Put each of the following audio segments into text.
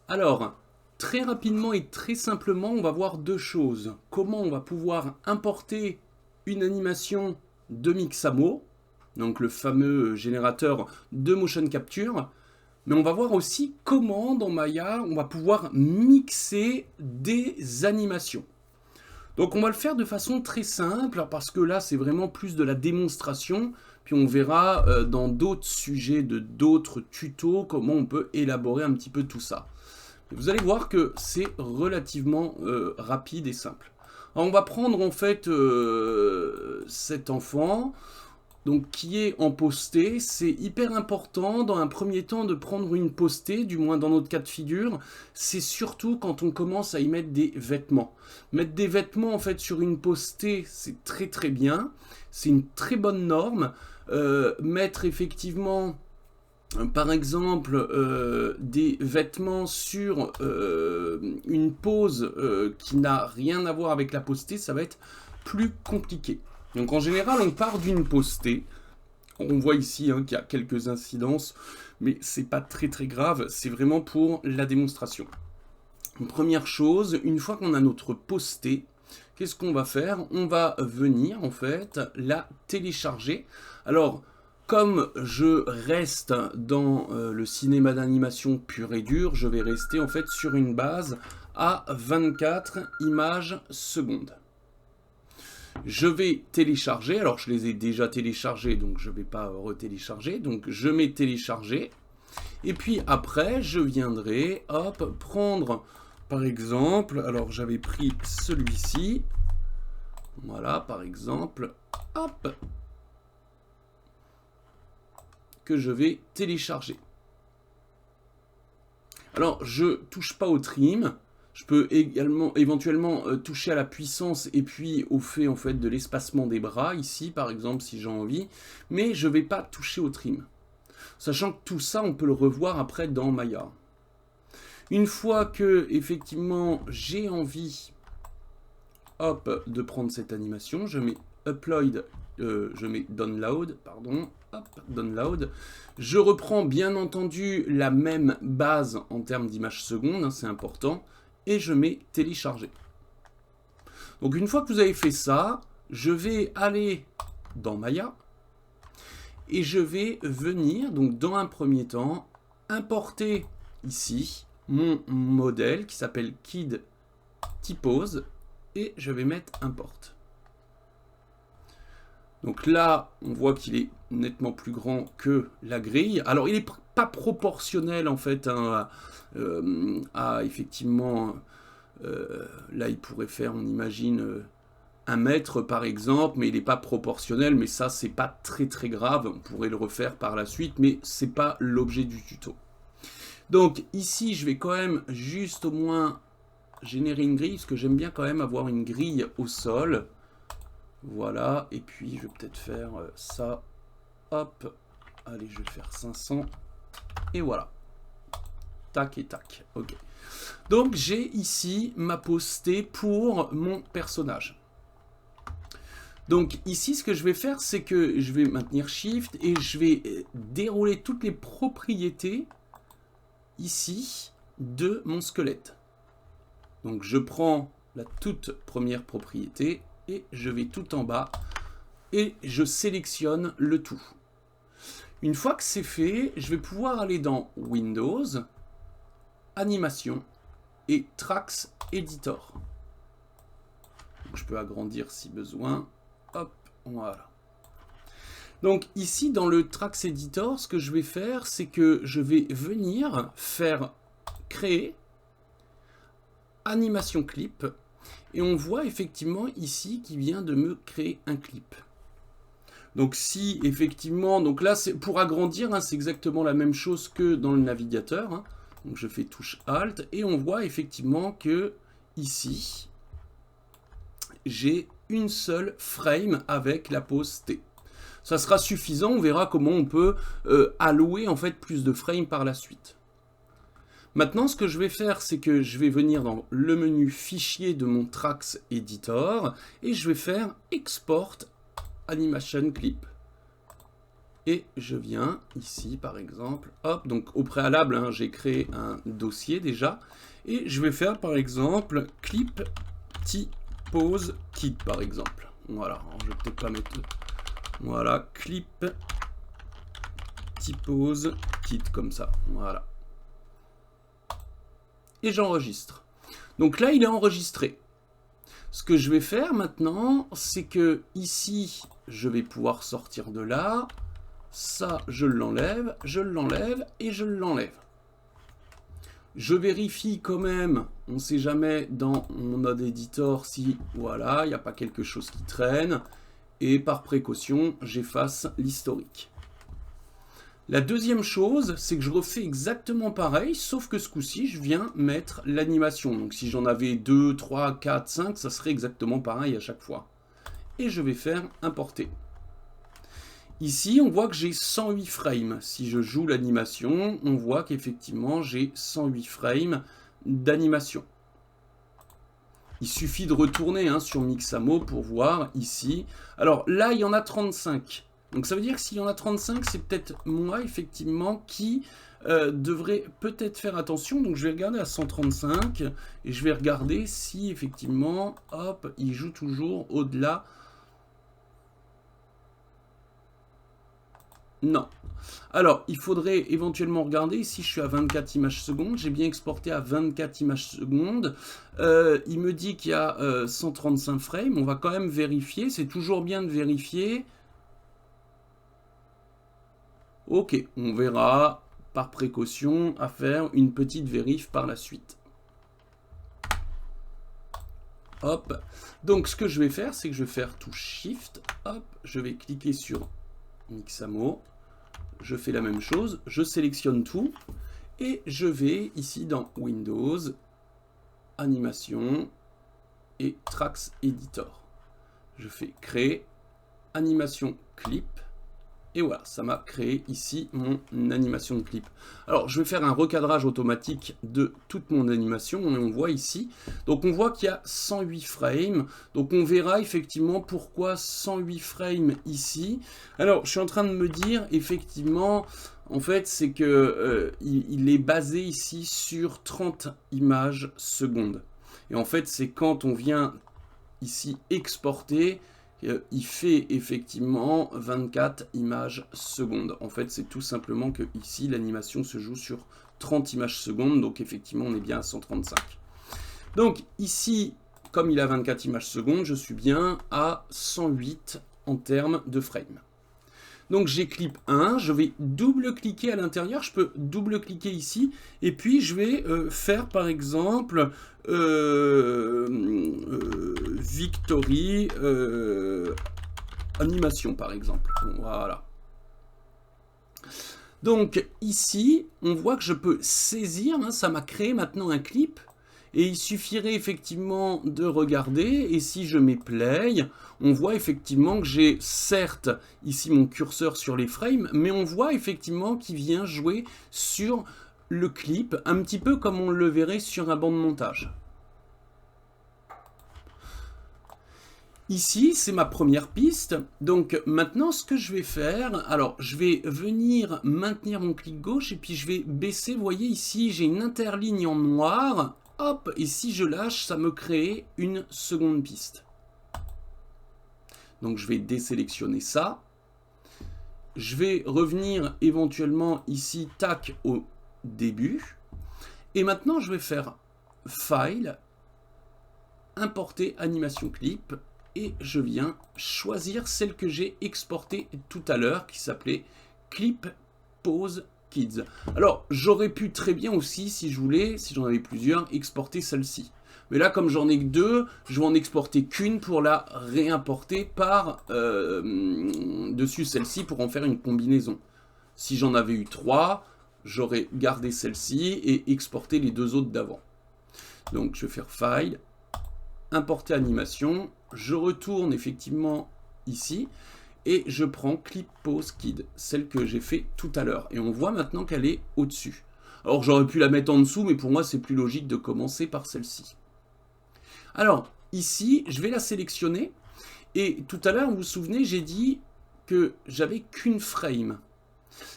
Alors, très rapidement et très simplement, on va voir deux choses. Comment on va pouvoir importer une animation de Mixamo, donc le fameux générateur de motion capture, mais on va voir aussi comment dans Maya on va pouvoir mixer des animations. Donc on va le faire de façon très simple parce que là c'est vraiment plus de la démonstration. Puis on verra dans d'autres sujets de d'autres tutos comment on peut élaborer un petit peu tout ça. Vous allez voir que c'est relativement rapide et simple. Alors on va prendre en fait cet enfant donc qui est en postée. C'est hyper important dans un premier temps de prendre une postée, du moins dans notre cas de figure. C'est surtout quand on commence à y mettre des vêtements. Mettre des vêtements en fait sur une postée, c'est très très bien. C'est une très bonne norme. Mettre effectivement par exemple des vêtements sur une pose qui n'a rien à voir avec la postée, ça va être plus compliqué. Donc en général, on part d'une postée. On voit ici qu'il y a quelques incidences, mais c'est pas très très grave, c'est vraiment pour la démonstration. Une première chose, une fois qu'on a notre postée, qu'est-ce qu'on va faire? On va venir en fait la télécharger. Alors, comme je reste dans le cinéma d'animation pur et dur, je vais rester en fait sur une base à 24 images secondes. Je vais télécharger, alors je les ai déjà téléchargés, donc je ne vais pas retélécharger, donc je mets télécharger, et puis après je viendrai, hop, prendre par exemple, alors j'avais pris celui-ci, voilà par exemple, hop, que je vais télécharger. Alors je touche pas au trim. Je peux également, éventuellement toucher à la puissance et puis au fait en fait de l'espacement des bras ici par exemple si j'ai envie, mais je ne vais pas toucher au trim. Sachant que tout ça on peut le revoir après dans Maya. Une fois que effectivement j'ai envie, hop, de prendre cette animation, je mets upload, je mets download, pardon, hop, download. Je reprends bien entendu la même base en termes d'images secondes, hein, c'est important. Et je mets télécharger. Donc une fois que vous avez fait ça, je vais aller dans Maya et je vais venir, donc dans un premier temps, importer ici mon modèle qui s'appelle Kid Typose et je vais mettre import. Donc là, on voit qu'il est nettement plus grand que la grille. Alors, il n'est pas proportionnel, en fait, hein, à effectivement... là, il pourrait faire, on imagine, 1 mètre, par exemple, mais il n'est pas proportionnel. Mais ça, c'est pas très, très grave. On pourrait le refaire par la suite, mais c'est pas l'objet du tuto. Donc, ici, je vais quand même juste au moins générer une grille, parce que j'aime bien quand même avoir une grille au sol. Voilà, et puis je vais peut-être faire ça, hop, allez je vais faire 500, et voilà, tac et tac, ok. Donc j'ai ici ma postée pour mon personnage. Donc ici ce que je vais faire c'est que je vais maintenir Shift et je vais dérouler toutes les propriétés ici de mon squelette. Donc je prends la toute première propriété, et je vais tout en bas et je sélectionne le tout. Une fois que c'est fait, je vais pouvoir aller dans Windows, Animation et Tracks Editor. Donc, je peux agrandir si besoin. Hop, voilà. Donc ici dans le Tracks Editor, ce que je vais faire, c'est que je vais venir faire créer animation clip. Et on voit effectivement ici qu'il vient de me créer un clip. Donc si effectivement, donc là c'est pour agrandir, hein, c'est exactement la même chose que dans le navigateur. Hein. Donc je fais touche Alt et on voit effectivement que ici j'ai une seule frame avec la pose T. Ça sera suffisant, on verra comment on peut allouer en fait plus de frames par la suite. Maintenant, ce que je vais faire, c'est que je vais venir dans le menu fichier de mon Tracks Editor et je vais faire Export Animation Clip. Et je viens ici, par exemple, hop, donc au préalable, hein, j'ai créé un dossier déjà. Et je vais faire, par exemple, clip T-pose kit, par exemple. Voilà, alors, je vais peut-être pas mettre... Voilà, clip T-pose kit, comme ça. Voilà. Et j'enregistre. Donc là, il est enregistré. Ce que je vais faire maintenant, c'est que ici, je vais pouvoir sortir de là. Ça, je l'enlève et je l'enlève. Je vérifie quand même, on ne sait jamais dans mon Node Editor si, voilà, il n'y a pas quelque chose qui traîne. Et par précaution, j'efface l'historique. La deuxième chose, c'est que je refais exactement pareil, sauf que ce coup-ci, je viens mettre l'animation. Donc si j'en avais 2, 3, 4, 5, ça serait exactement pareil à chaque fois. Et je vais faire importer. Ici, on voit que j'ai 108 frames. Si je joue l'animation, on voit qu'effectivement, j'ai 108 frames d'animation. Il suffit de retourner hein, sur Mixamo pour voir ici. Alors là, il y en a 35. Donc ça veut dire que s'il y en a 35, c'est peut-être moi, effectivement, qui devrait peut-être faire attention. Donc je vais regarder à 135 et je vais regarder si, effectivement, hop, il joue toujours au-delà. Non. Alors, il faudrait éventuellement regarder si je suis à 24 images secondes. J'ai bien exporté à 24 images secondes. Il me dit qu'il y a 135 frames. On va quand même vérifier. C'est toujours bien de vérifier. Ok, on verra par précaution à faire une petite vérif par la suite. Hop. Donc, ce que je vais faire, c'est que je vais faire touche Shift. Hop, je vais cliquer sur Mixamo. Je fais la même chose, je sélectionne tout et je vais ici dans Windows, Animation et Tracks Editor. Je fais créer, animation clip et voilà, ça m'a créé ici mon animation de clip. Alors je vais faire un recadrage automatique de toute mon animation et on voit ici, donc on voit qu'il y a 108 frames, donc on verra effectivement pourquoi 108 frames ici. Alors je suis en train de me dire effectivement, en fait c'est que il est basé ici sur 30 images secondes. Et en fait c'est quand on vient ici exporter, il fait effectivement 24 images secondes. En fait, c'est tout simplement que ici, l'animation se joue sur 30 images secondes. Donc, effectivement, on est bien à 135. Donc, ici, comme il a 24 images secondes, je suis bien à 108 en termes de frame. Donc, j'ai clip 1. Je vais double-cliquer à l'intérieur. Je peux double-cliquer ici. Et puis, je vais faire, par exemple... Victory animation par exemple. Voilà. Donc ici, on voit que je peux saisir, hein, ça m'a créé maintenant un clip. Et il suffirait effectivement de regarder. Et si je mets play, on voit effectivement que j'ai certes ici mon curseur sur les frames, mais on voit effectivement qu'il vient jouer sur le clip, un petit peu comme on le verrait sur un banc de montage. Ici, c'est ma première piste. Donc maintenant, ce que je vais faire, alors je vais venir maintenir mon clic gauche et puis je vais baisser. Vous voyez ici, j'ai une interligne en noir. Hop, et si je lâche, ça me crée une seconde piste. Donc je vais désélectionner ça. Je vais revenir éventuellement ici, tac, au début. Et maintenant, je vais faire File, Importer animation clip. Et je viens choisir celle que j'ai exportée tout à l'heure, qui s'appelait Clip Pose Kids. Alors, j'aurais pu très bien aussi, si je voulais, si j'en avais plusieurs, exporter celle-ci. Mais là, comme j'en ai que deux, je vais en exporter qu'une pour la réimporter par dessus celle-ci pour en faire une combinaison. Si j'en avais eu trois, j'aurais gardé celle-ci et exporté les deux autres d'avant. Donc, je vais faire File, Importer animation. Je retourne effectivement ici et je prends Clip Pose Kid, celle que j'ai fait tout à l'heure. Et on voit maintenant qu'elle est au-dessus. Alors, j'aurais pu la mettre en dessous, mais pour moi, c'est plus logique de commencer par celle-ci. Alors, ici, je vais la sélectionner. Et tout à l'heure, vous vous souvenez, j'ai dit que j'avais qu'une frame.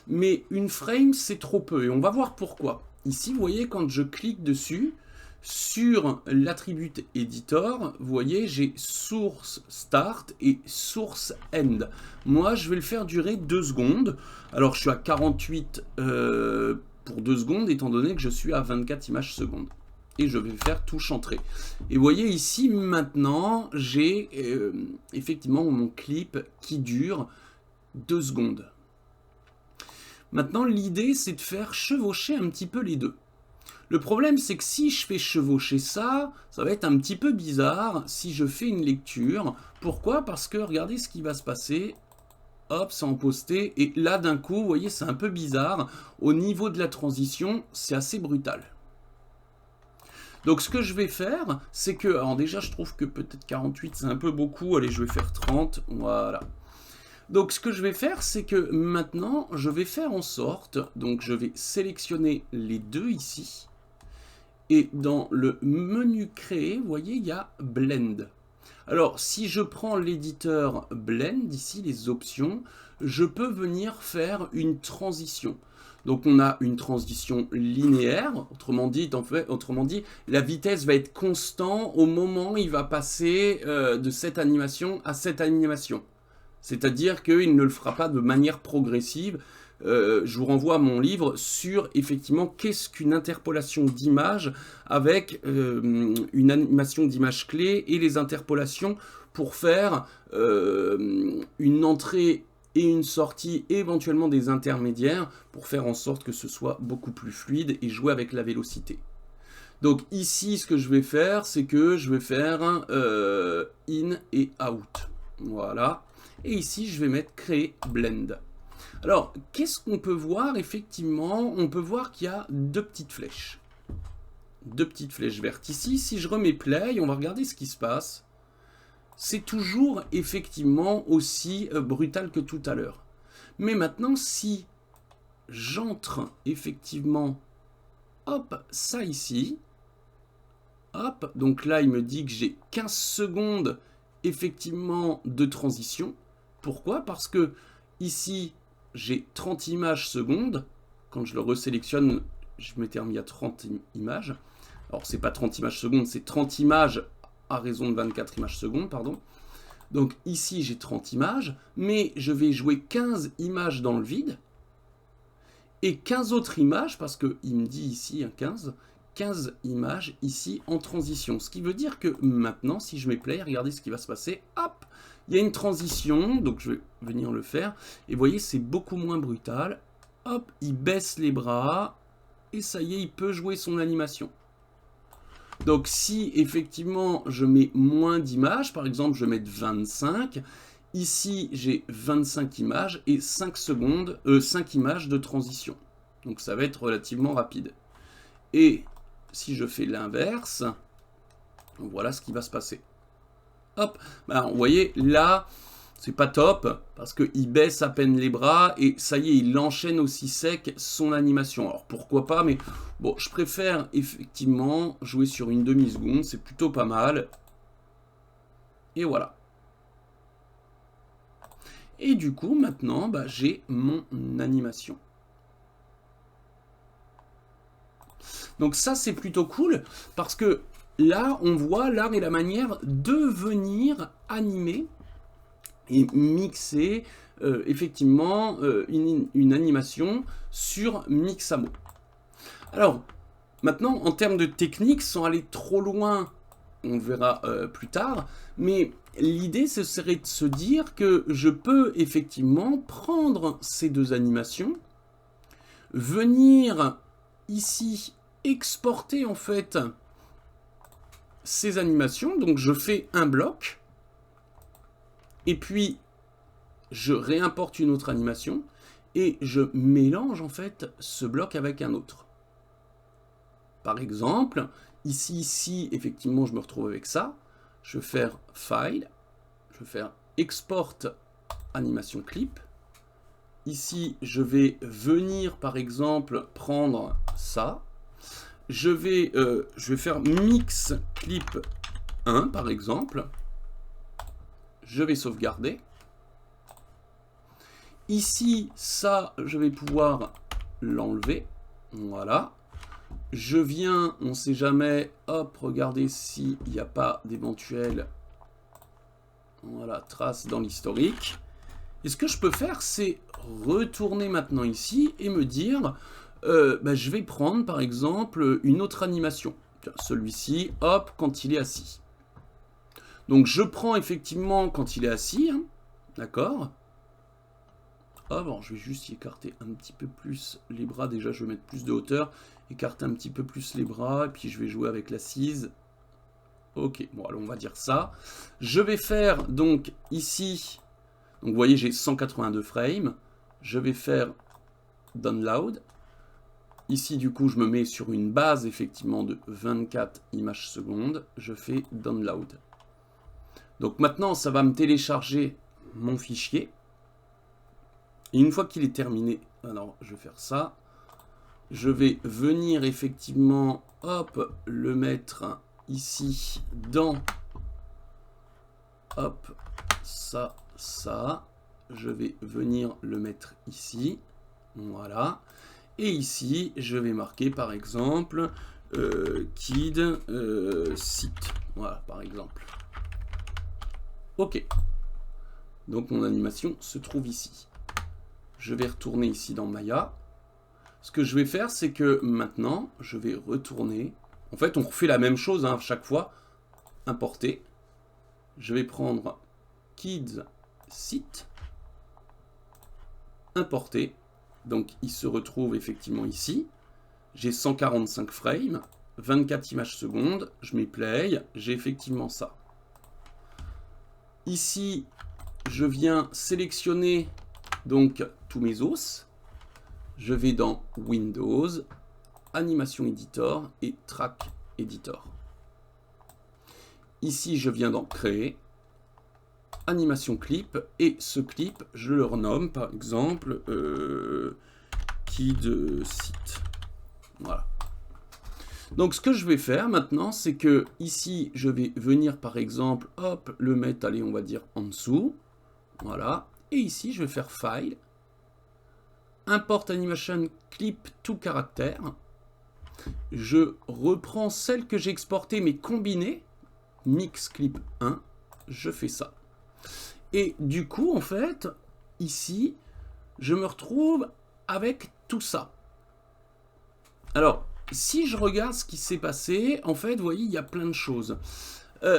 Mais une frame, c'est trop peu. Et on va voir pourquoi. Ici, vous voyez, quand je clique dessus, sur l'attribut editor, vous voyez, j'ai source start et source end. Moi, je vais le faire durer 2 secondes. Alors, je suis à 48 pour 2 secondes, étant donné que je suis à 24 images secondes. Et je vais faire touche entrée. Et vous voyez ici, maintenant, j'ai effectivement mon clip qui dure 2 secondes. Maintenant, l'idée, c'est de faire chevaucher un petit peu les deux. Le problème, c'est que si je fais chevaucher ça, ça va être un petit peu bizarre si je fais une lecture. Pourquoi? Parce que regardez ce qui va se passer. Hop, c'est en posté. Et là, d'un coup, vous voyez, c'est un peu bizarre. Au niveau de la transition, c'est assez brutal. Donc, ce que je vais faire, c'est que... Alors déjà, je trouve que peut-être 48, c'est un peu beaucoup. Allez, je vais faire 30. Voilà. Donc, ce que je vais faire, c'est que maintenant, je vais faire en sorte... Donc, je vais sélectionner les deux ici. Et dans le menu créer, vous voyez, il y a Blend. Alors, si je prends l'éditeur Blend, ici, les options, je peux venir faire une transition. Donc, on a une transition linéaire. Autrement dit, la vitesse va être constante au moment où il va passer de cette animation à cette animation. C'est-à-dire qu'il ne le fera pas de manière progressive. Je vous renvoie à mon livre sur effectivement qu'est-ce qu'une interpolation d'image avec une animation d'image clé et les interpolations pour faire une entrée et une sortie, et éventuellement des intermédiaires pour faire en sorte que ce soit beaucoup plus fluide et jouer avec la vélocité. Donc ici, ce que je vais faire, c'est que je vais faire in et out. Voilà. Et ici, je vais mettre créer blend. Alors, qu'est-ce qu'on peut voir? Effectivement, on peut voir qu'il y a deux petites flèches. Deux petites flèches vertes ici. Si je remets play, on va regarder ce qui se passe. C'est toujours effectivement aussi brutal que tout à l'heure. Mais maintenant, si j'entre effectivement, hop, ça ici, hop, donc là, il me dit que j'ai 15 secondes effectivement de transition. Pourquoi? Parce que ici, j'ai 30 images secondes. Quand je le resélectionne, je m'étais remis à 30 images. Alors, c'est pas 30 images secondes, c'est 30 images à raison de 24 images secondes, pardon. Donc ici, j'ai 30 images, mais je vais jouer 15 images dans le vide et 15 autres images, parce qu'il me dit ici 15 images ici en transition. Ce qui veut dire que maintenant, si je mets play, regardez ce qui va se passer. Hop, il y a une transition, donc je vais venir le faire. Et vous voyez, c'est beaucoup moins brutal. Hop, il baisse les bras et ça y est, il peut jouer son animation. Donc si effectivement je mets moins d'images, par exemple je vais mettre 25, ici j'ai 25 images et 5 images de transition. Donc ça va être relativement rapide. Et si je fais l'inverse, voilà ce qui va se passer. Hop, ben, vous voyez là, c'est pas top parce qu'il baisse à peine les bras et ça y est, il enchaîne aussi sec son animation. Alors pourquoi pas, mais bon, je préfère effectivement jouer sur une demi-seconde, c'est plutôt pas mal. Et voilà. Et du coup, maintenant, bah, j'ai mon animation. Donc ça, c'est plutôt cool parce que là, on voit l'art et la manière de venir animer et mixer effectivement une animation sur Mixamo. Alors, maintenant, en termes de technique, sans aller trop loin, on verra plus tard, mais l'idée, ce serait de se dire que je peux effectivement prendre ces deux animations, venir ici exporter en fait ces animations, donc je fais un bloc, et puis je réimporte une autre animation, et je mélange en fait ce bloc avec un autre. Par exemple, ici, effectivement, je me retrouve avec ça. Je vais faire File, je vais faire Export Animation Clip. Ici, je vais venir, par exemple, prendre ça. Je vais faire Mix Clip 1, par exemple. Je vais sauvegarder. Ici, ça, je vais pouvoir l'enlever. Voilà. Je viens, on ne sait jamais, hop, regardez s'il n'y a pas d'éventuelles voilà, traces dans l'historique. Et ce que je peux faire, c'est retourner maintenant ici et me dire, je vais prendre par exemple une autre animation. Celui-ci, hop, quand il est assis. Donc je prends effectivement quand il est assis, hein, d'accord. Ah bon, je vais juste y écarter un petit peu plus les bras. Déjà, je vais mettre plus de hauteur. Écarter un petit peu plus les bras. Et puis, je vais jouer avec l'assise. Ok, bon, alors on va dire ça. Je vais faire, donc, ici... Donc, vous voyez, j'ai 182 frames. Je vais faire download. Ici, du coup, je me mets sur une base, effectivement, de 24 images secondes. Je fais download. Donc, maintenant, ça va me télécharger mon fichier. Et une fois qu'il est terminé, alors je vais faire ça. Je vais venir effectivement, hop, le mettre ici dans, hop, ça, ça. Je vais venir le mettre ici, voilà. Et ici, je vais marquer par exemple kid site, voilà, par exemple. Ok. Donc mon animation se trouve ici. Je vais retourner ici dans Maya. Ce que je vais faire, c'est que maintenant, je vais retourner. En fait, on refait la même chose hein, à chaque fois. Importer. Je vais prendre Kids Site. Importer. Donc, il se retrouve effectivement ici. J'ai 145 frames, 24 images secondes. Je mets Play. J'ai effectivement ça. Ici, je viens sélectionner donc tous mes os. Je vais dans Windows, Animation Editor et Track Editor. Ici, je viens dans Créer, Animation Clip, et ce clip, je le renomme par exemple Kid Site. Voilà. Donc, ce que je vais faire maintenant, c'est que ici, je vais venir par exemple, hop, le mettre, allez, on va dire en dessous. Voilà. Et ici, je vais faire File. Import Animation Clip to caractère. Je reprends celle que j'ai exportée mais combinée. Mix Clip 1. Je fais ça. Et du coup, en fait, ici, je me retrouve avec tout ça. Alors, si je regarde ce qui s'est passé, en fait, vous voyez, il y a plein de choses.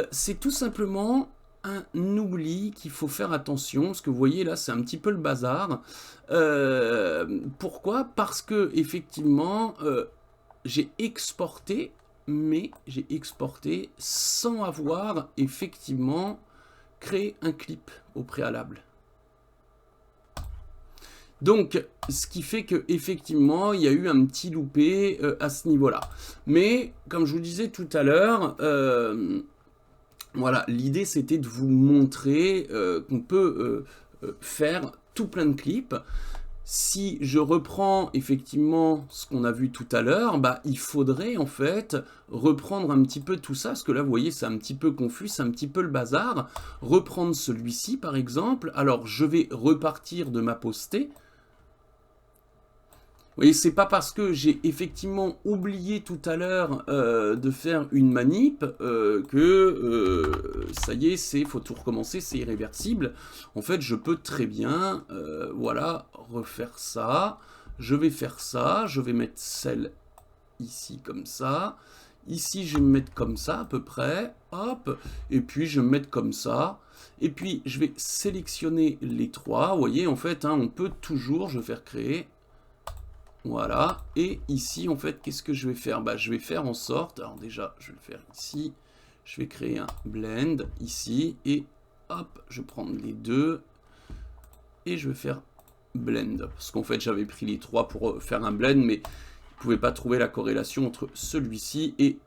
C'est tout simplement un oubli qu'il faut faire attention, parce que vous voyez là c'est un petit peu le bazar. Pourquoi? Parce que effectivement j'ai exporté, mais j'ai exporté sans avoir effectivement créé un clip au préalable. Donc, ce qui fait que effectivement, il y a eu un petit loupé à ce niveau-là. Mais, comme je vous disais tout à l'heure, voilà, l'idée c'était de vous montrer qu'on peut faire tout plein de clips. Si je reprends effectivement ce qu'on a vu tout à l'heure, bah, il faudrait en fait reprendre un petit peu tout ça, parce que là vous voyez c'est un petit peu confus, c'est un petit peu le bazar. Reprendre celui-ci par exemple, alors je vais repartir de ma postée. Vous voyez, c'est pas parce que j'ai effectivement oublié tout à l'heure de faire une manip que ça y est, il faut tout recommencer, c'est irréversible. En fait, je peux très bien, voilà, refaire ça. Je vais faire ça, je vais mettre celle ici comme ça. Ici, je vais me mettre comme ça à peu près, hop, et puis je vais me mettre comme ça. Et puis, je vais sélectionner les trois. Vous voyez, en fait, hein, on peut toujours, je vais faire créer. Voilà, et ici en fait qu'est-ce que je vais faire? Bah, je vais faire en sorte, alors déjà je vais le faire ici, je vais créer un blend ici, et hop, je vais prendre les deux, et je vais faire blend, parce qu'en fait j'avais pris les trois pour faire un blend, mais je ne pouvais pas trouver la corrélation entre celui-ci et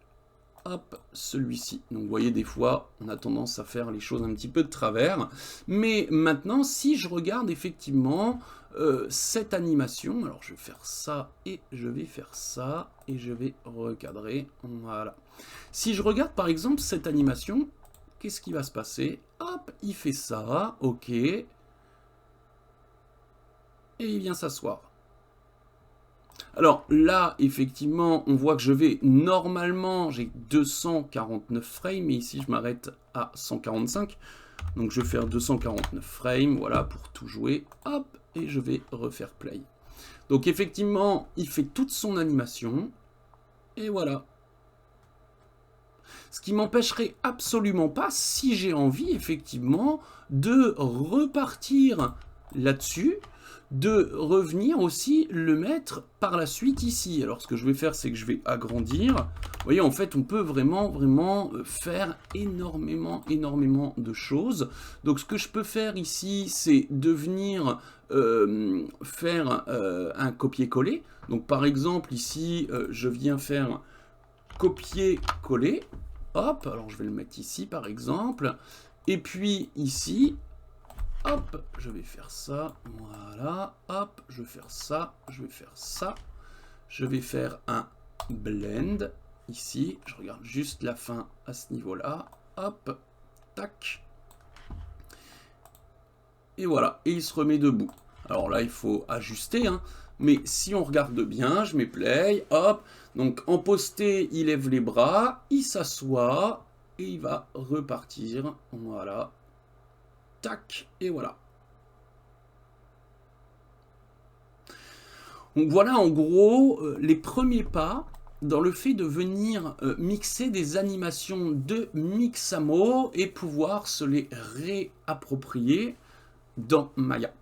hop, celui-ci. Donc vous voyez, des fois, on a tendance à faire les choses un petit peu de travers. Mais maintenant, si je regarde effectivement cette animation, alors je vais faire ça et je vais faire ça et je vais recadrer. Voilà. Si je regarde par exemple cette animation, qu'est-ce qui va se passer? Hop, il fait ça, ok. et il vient s'asseoir. Alors là, effectivement, on voit que je vais, normalement, j'ai 249 frames, et ici je m'arrête à 145. Donc je vais faire 249 frames, voilà, pour tout jouer. Hop, et je vais refaire play. Donc effectivement, il fait toute son animation, et voilà. Ce qui m'empêcherait absolument pas, si j'ai envie, effectivement, de repartir là-dessus, de revenir aussi le mettre par la suite ici. Alors ce que je vais faire, c'est que je vais agrandir. Vous voyez, en fait, on peut vraiment faire énormément de choses. Donc ce que je peux faire ici, c'est de venir faire un copier-coller. Donc par exemple, ici, je viens faire copier-coller. Hop, alors je vais le mettre ici par exemple. Et puis ici, hop, je vais faire ça, voilà, hop, je vais faire ça, je vais faire ça. Je vais faire un blend, ici, je regarde juste la fin à ce niveau-là, hop, tac. Et voilà, et il se remet debout. Alors là, il faut ajuster, hein, mais si on regarde bien, je mets play, hop, donc en posté, il lève les bras, il s'assoit, et il va repartir, voilà, tac, et voilà. Donc voilà en gros les premiers pas dans le fait de venir mixer des animations de Mixamo et pouvoir se les réapproprier dans Maya.